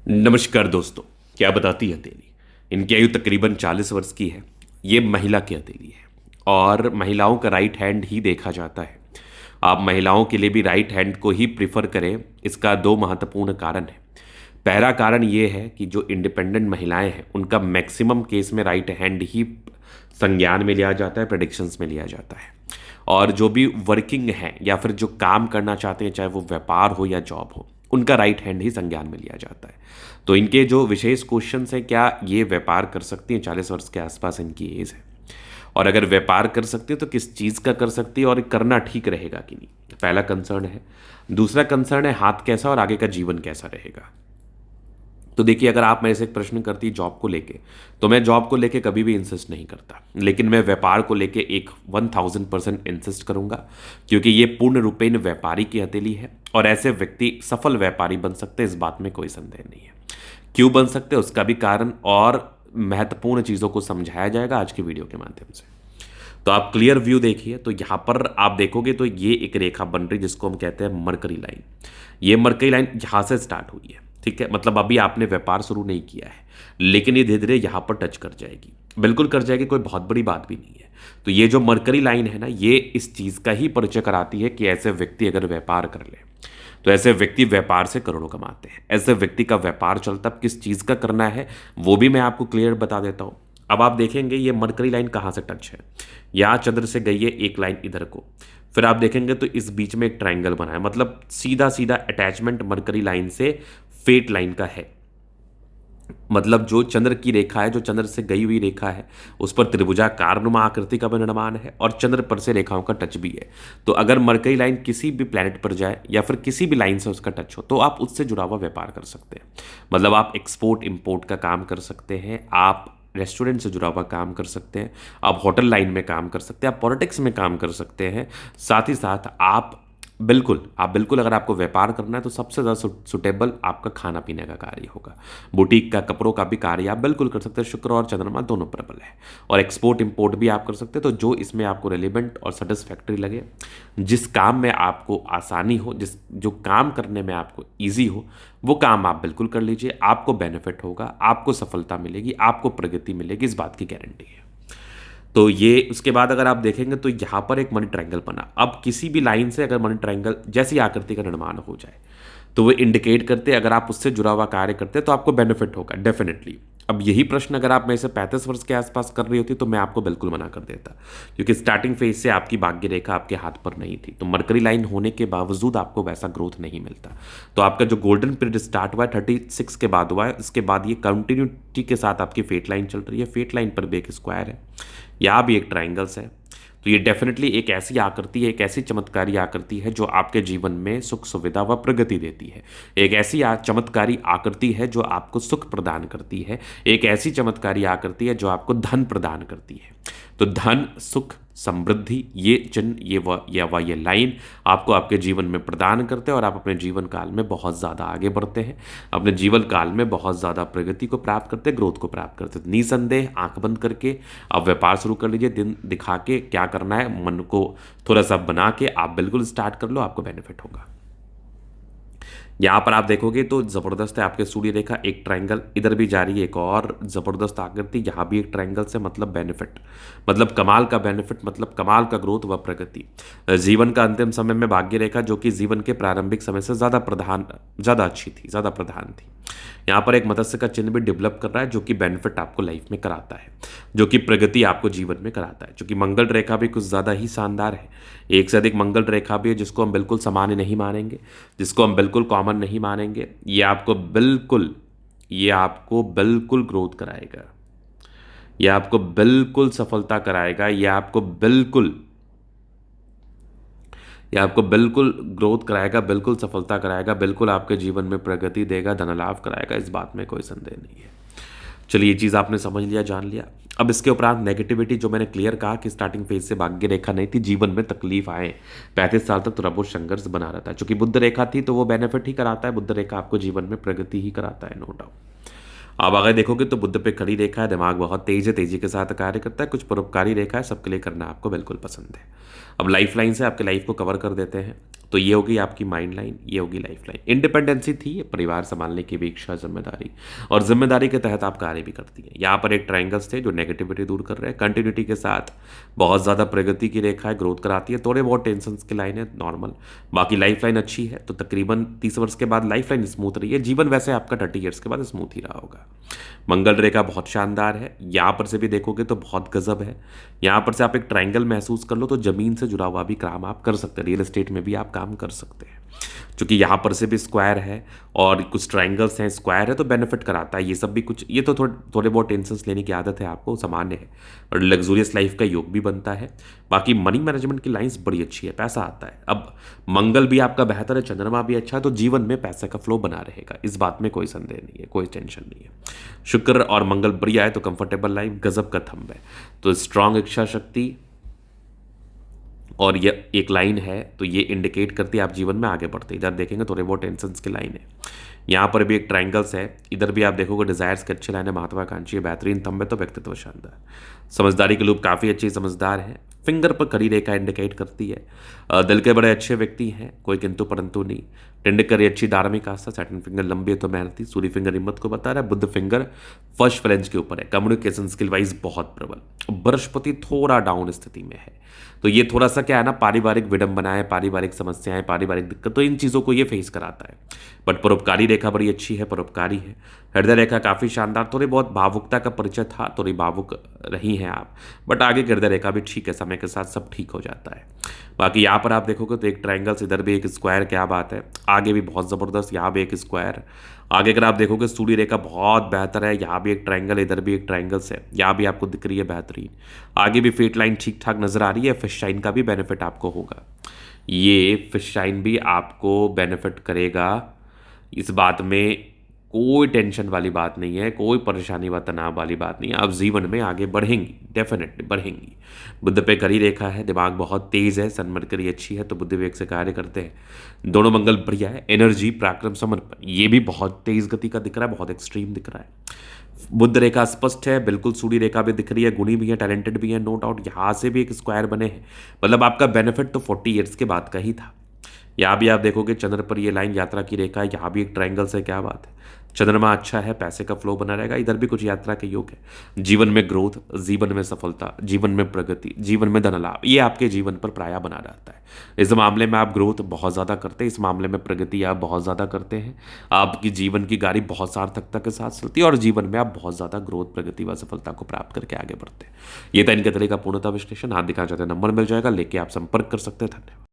नमस्कार दोस्तों। क्या बताती है हथेली? इनकी आयु तकरीबन 40 वर्ष की है। ये महिला की हथेली है और महिलाओं का राइट हैंड ही देखा जाता है। आप महिलाओं के लिए भी राइट हैंड को ही प्रिफर करें, इसका दो महत्वपूर्ण कारण है। पहला कारण ये है कि जो इंडिपेंडेंट महिलाएं हैं उनका मैक्सिमम केस में राइट हैंड ही संज्ञान में लिया जाता है, प्रेडिक्शंस में लिया जाता है। और जो भी वर्किंग है या फिर जो काम करना चाहते हैं, चाहे वो व्यापार हो या जॉब हो, उनका राइट हैंड ही संज्ञान में लिया जाता है। तो इनके जो विशेष क्वेश्चन है, क्या ये व्यापार कर सकती हैं? 40 वर्ष के आसपास इनकी एज है, और अगर व्यापार कर सकती है तो किस चीज़ का कर सकती है और करना ठीक रहेगा कि नहीं, पहला कंसर्न है। दूसरा कंसर्न है हाथ कैसा और आगे का जीवन कैसा रहेगा। तो देखिए, अगर आप मेरे से एक प्रश्न करती जॉब को लेके, तो मैं जॉब को लेके कभी भी इंसिस्ट नहीं करता, लेकिन मैं व्यापार को लेके एक 1000% इंसिस्ट करूंगा, क्योंकि ये पूर्ण रूपेण व्यापारी की हथेली है और ऐसे व्यक्ति सफल व्यापारी बन सकते हैं, इस बात में कोई संदेह नहीं है। क्यों बन सकते हैं उसका भी कारण और महत्वपूर्ण चीज़ों को समझाया जाएगा आज की वीडियो के माध्यम से। तो आप क्लियर व्यू देखिए, तो यहाँ पर आप देखोगे तो ये एक रेखा बन रही जिसको हम कहते हैं मरकरी लाइन। ये मरकरी लाइन यहाँ से स्टार्ट हुई है, ठीक है, मतलब अभी आपने व्यापार शुरू नहीं किया है, लेकिन ये धीरे धीरे यहाँ पर टच कर जाएगी, बिल्कुल कर जाएगी, कोई बहुत बड़ी बात भी नहीं है। तो ये जो मरकरी लाइन है ना, ये इस चीज़ का ही परिचय कराती है कि ऐसे व्यक्ति अगर व्यापार कर ले तो ऐसे व्यक्ति व्यापार से करोड़ों कमाते हैं। ऐसे व्यक्ति का व्यापार चलता, अब किस चीज़ का करना है वो भी मैं आपको क्लियर बता देता हूँ। अब आप देखेंगे ये मरकरी लाइन कहाँ से टच है। यहाँ चंद्र से गई है एक लाइन इधर को, फिर आप देखेंगे तो इस बीच में एक ट्रायंगल बना है, मतलब सीधा सीधा अटैचमेंट मरकरी लाइन से फेट लाइन का है। मतलब जो चंद्र की रेखा है, जो चंद्र से गई हुई रेखा है, उस पर त्रिभुजाकार नुमा आकृति का निर्माण है और चंद्र पर से रेखाओं का टच भी है। तो अगर मरकरी लाइन किसी भी प्लैनेट पर जाए या फिर किसी भी लाइन से उसका टच हो, तो आप उससे जुड़ा हुआ व्यापार कर सकते हैं। मतलब आप एक्सपोर्ट इंपोर्ट का काम कर सकते हैं, आप रेस्टोरेंट से जुड़ा हुआ काम कर सकते हैं, आप होटल लाइन में काम कर सकते हैं, आप पॉलिटिक्स में काम कर सकते हैं। साथ ही साथ आप बिल्कुल अगर आपको व्यापार करना है तो सबसे ज़्यादा सुटेबल आपका खाना पीने का कार्य होगा। बुटीक का, कपड़ों का भी कार्य आप बिल्कुल कर सकते हैं। शुक्र और चंद्रमा दोनों प्रबल है, और एक्सपोर्ट इंपोर्ट भी आप कर सकते हैं। तो जो इसमें आपको रेलिवेंट और सेटिस्फैक्ट्री लगे, जिस काम में आपको आसानी हो, जो काम करने में आपको ईजी हो, वो काम आप बिल्कुल कर लीजिए। आपको बेनिफिट होगा, आपको सफलता मिलेगी, आपको प्रगति मिलेगी, इस बात की गारंटी है। तो ये उसके बाद अगर आप देखेंगे तो यहाँ पर एक मनी ट्रायंगल बना। अब किसी भी लाइन से अगर मनी ट्रायंगल जैसी आकृति का निर्माण हो जाए तो वो इंडिकेट करते, अगर आप उससे जुड़ा हुआ कार्य करते हैं तो आपको बेनिफिट होगा डेफिनेटली। अब यही प्रश्न अगर आप मेरे से 35 वर्ष के आसपास कर रही होती तो मैं आपको बिल्कुल मना कर देता, क्योंकि स्टार्टिंग फेज से आपकी भाग्य रेखा आपके हाथ पर नहीं थी। तो मरकरी लाइन होने के बावजूद आपको वैसा ग्रोथ नहीं मिलता। तो आपका जो गोल्डन पीरियड स्टार्ट हुआ है 36 के बाद हुआ है, इसके बाद ये कंटिन्यूटी के साथ आपकी फेट लाइन चल रही है। फेट लाइन पर भी एक स्क्वायर है, यहाँ भी एक ट्राइंगल्स है। तो ये डेफिनेटली एक ऐसी आकृति है, एक ऐसी चमत्कारी आकृति है जो आपके जीवन में सुख सुविधा व प्रगति देती है। एक ऐसी चमत्कारी आकृति है जो आपको सुख प्रदान करती है। एक ऐसी चमत्कारी आकृति है जो आपको धन प्रदान करती है। तो धन, सुख, समृद्धि, ये चिन्ह, ये लाइन आपको आपके जीवन में प्रदान करते हैं और आप अपने जीवन काल में बहुत ज़्यादा आगे बढ़ते हैं, अपने जीवन काल में बहुत ज़्यादा प्रगति को प्राप्त करते हैं, ग्रोथ को प्राप्त करते हैं। निसंदेह आंख बंद करके आप व्यापार शुरू कर लीजिए। दिन दिखा के क्या करना है, मन को थोड़ा सा बना के आप बिल्कुल स्टार्ट कर लो, आपको बेनिफिट होगा। यहाँ पर आप देखोगे तो जबरदस्त है आपके सूर्य रेखा, एक ट्रायंगल इधर भी जा रही है, एक और जबरदस्त आकृति, यहाँ भी एक ट्रायंगल से, मतलब बेनिफिट, मतलब कमाल का बेनिफिट, मतलब कमाल का ग्रोथ व प्रगति। जीवन का अंतिम समय में भाग्य रेखा, जो कि जीवन के प्रारंभिक समय से ज़्यादा अच्छी थी, ज़्यादा प्रधान थी। यहाँ पर एक मत्स्य का चिन्ह भी डेवलप कर रहा है, जो कि बेनिफिट आपको लाइफ में कराता है, जो कि प्रगति आपको जीवन में कराता है। क्योंकि मंगल रेखा भी कुछ ज़्यादा ही शानदार है, एक से अधिक मंगल रेखा भी है, जिसको हम बिल्कुल सामान्य नहीं मानेंगे, जिसको हम बिल्कुल कॉमन नहीं मानेंगे। ये आपको बिल्कुल ग्रोथ कराएगा, ये आपको बिल्कुल सफलता कराएगा, ये आपको बिल्कुल ग्रोथ कराएगा, बिल्कुल सफलता कराएगा, बिल्कुल आपके जीवन में प्रगति देगा, धन लाभ कराएगा, इस बात में कोई संदेह नहीं है। चलिए, ये चीज़ आपने समझ लिया, जान लिया। अब इसके उपरांत नेगेटिविटी, जो मैंने क्लियर कहा कि स्टार्टिंग फेज से भाग्य रेखा नहीं थी, जीवन में तकलीफ आए, 35 साल तक थोड़ा बहुत संघर्ष बना रहता है। चूंकि बुध रेखा थी तो वो बेनिफिट ही कराता है, बुध रेखा आपको जीवन में प्रगति ही कराता है, नो डाउट। आप अगर देखोगे तो बुध पे खड़ी रेखा है, दिमाग बहुत तेज है, तेजी के साथ कार्य करता है, कुछ परोपकारी रेखा है, सबके लिए करना आपको बिल्कुल पसंद है। अब लाइफ लाइन से आपके लाइफ को कवर कर देते हैं। तो ये होगी आपकी माइंड लाइन, ये होगी लाइफ लाइन। इंडिपेंडेंसी थी, परिवार संभालने की भी इच्छा, जिम्मेदारी, और जिम्मेदारी के तहत आप कार्य भी करती हैं। यहाँ पर एक ट्रायंगल्स थे जो नेगेटिविटी दूर कर रहे हैं, कंटिन्यूटी के साथ बहुत ज़्यादा प्रगति की रेखा है, ग्रोथ कराती है, थोड़े बहुत टेंशन की लाइन है नॉर्मल, बाकी लाइफ लाइन अच्छी है। तो तकरीबन 30 वर्ष के बाद लाइफ लाइन स्मूथ रही है, जीवन वैसे आपका 30 ईयर्स के बाद स्मूथ ही रहा होगा। मंगल रेखा बहुत शानदार है, यहाँ पर से भी देखोगे तो बहुत गजब है। यहाँ पर से आप एक ट्रायंगल महसूस कर लो तो ज़मीन से जुड़ा हुआ भी काम आप कर सकते हैं, रियल एस्टेट में भी आप काम कर सकते हैं, क्योंकि यहाँ पर से भी स्क्वायर है और कुछ ट्रायंगल्स हैं, स्क्वायर है तो बेनिफिट कराता है। ये सब भी कुछ, ये तो थोड़े बहुत टेंशन लेने की आदत है आपको, सामान्य है, और लग्जूरियस लाइफ का योग भी बनता है। बाकी मनी मैनेजमेंट की लाइंस बड़ी अच्छी है, पैसा आता है। अब मंगल भी आपका बेहतर है, चंद्रमा भी अच्छा है, तो जीवन में पैसे का फ्लो बना रहेगा, इस बात में कोई संदेह नहीं है, कोई टेंशन नहीं है। शुक्र और मंगल बढ़िया है तो कंफर्टेबल लाइफ, गजब का थंब है। तो स्ट्रांग इच्छा शक्ति और ये एक लाइन है तो ये इंडिकेट करती है आप जीवन में आगे बढ़ते। इधर देखेंगे थोड़े बहुत टेंशन की लाइन है, यहाँ पर भी एक ट्रायंगल्स है, इधर भी आप देखोगे डिजायर्स की अच्छी लाइन है, महत्वाकांक्षी है, बेहतरीन थंब है, तो व्यक्तित्व शानदार। समझदारी के लूप काफ़ी अच्छी समझदार है, फिंगर पर खड़ी रेखा इंडिकेट करती है। दिल के बड़े अच्छे व्यक्ति हैं, कोई किंतु परंतु नहीं। टेंडकर अच्छी धार्मिक आस्था, सैटर्न फिंगर लंबी है तो मेहनती, सूर्य फिंगर हिम्मत को बता रहा है, बुद्ध फिंगर फर्स्ट फ्रेंच के ऊपर है, कम्युनिकेशन स्किल वाइज बहुत प्रबल। बृहस्पति थोड़ा डाउन स्थिति में है, तो ये थोड़ा सा क्या है ना, पारिवारिक विडंबनाएं, पारिवारिक समस्याएं, पारिवारिक दिक्कत, तो इन चीज़ों को ये फेस कराता है। बट परोपकारी रेखा बड़ी अच्छी है, परोपकारी है। हृदय रेखा काफ़ी शानदार, थोड़ी बहुत भावुकता का परिचय था, थोड़ी भावुक रही हैं आप, बट आगे हृदय रेखा भी ठीक है, समय के साथ सब ठीक हो जाता है। बाकी यहाँ पर आप देखोगे तो एक ट्रायंगल्स, इधर भी एक स्क्वायर, क्या बात है, आगे भी बहुत ज़बरदस्त, यहाँ भी एक स्क्वायर। आगे अगर आप देखोगे सूर्य रेखा बहुत बेहतर है, यहाँ भी एक ट्रायंगल, इधर भी एक ट्रायंगल्स है, यहाँ भी आपको दिख रही है बेहतरीन। आगे भी फेट लाइन ठीक ठाक नजर आ रही है, फिश शाइन का भी बेनिफिट आपको होगा, ये फिश शाइन भी आपको बेनिफिट करेगा, इस बात में कोई टेंशन वाली बात नहीं है, कोई परेशानी व तनाव वाली बात नहीं है। आप जीवन में आगे बढ़ेंगी, डेफिनेटली बढ़ेंगी। बुद्ध पे कड़ी रेखा है, दिमाग बहुत तेज है, सन मरकरी अच्छी है तो बुद्ध विवेक से कार्य करते हैं। दोनों मंगल बढ़िया है, एनर्जी, पराक्रम, समर्पण, ये भी बहुत तेज गति का दिख रहा है, बहुत एक्सट्रीम दिख रहा है। बुद्ध रेखा स्पष्ट है, बिल्कुल सूर्य रेखा भी दिख रही है, गुणी भी है, टैलेंटेड भी है, नो डाउट। यहाँ से भी एक स्क्वायर बने हैं, मतलब आपका बेनिफिट तो 40 ईयर्स के बाद का ही था। यहाँ भी आप देखोगे चंद्र पर ये लाइन यात्रा की रेखा है, यहाँ भी एक ट्रायंगल से, क्या बात है, चंद्रमा अच्छा है, पैसे का फ्लो बना रहेगा, इधर भी कुछ यात्रा के योग है। जीवन में ग्रोथ, जीवन में सफलता, जीवन में प्रगति, जीवन में धन लाभ, ये आपके जीवन पर प्राय बना रहता है। इस मामले में आप ग्रोथ बहुत ज़्यादा करते हैं, इस मामले में प्रगति आप बहुत ज़्यादा करते हैं, आपकी जीवन की गाड़ी बहुत सार्थकता के साथ चलती है और जीवन में आप बहुत ज़्यादा ग्रोथ, प्रगति व सफलता को प्राप्त करके आगे बढ़ते हैं। ये था इनके तरह का पूर्णतः विश्लेषण। हाथ दिखाना चाहते हैं नंबर मिल जाएगा, लेके आप संपर्क कर सकते हैं। धन्यवाद।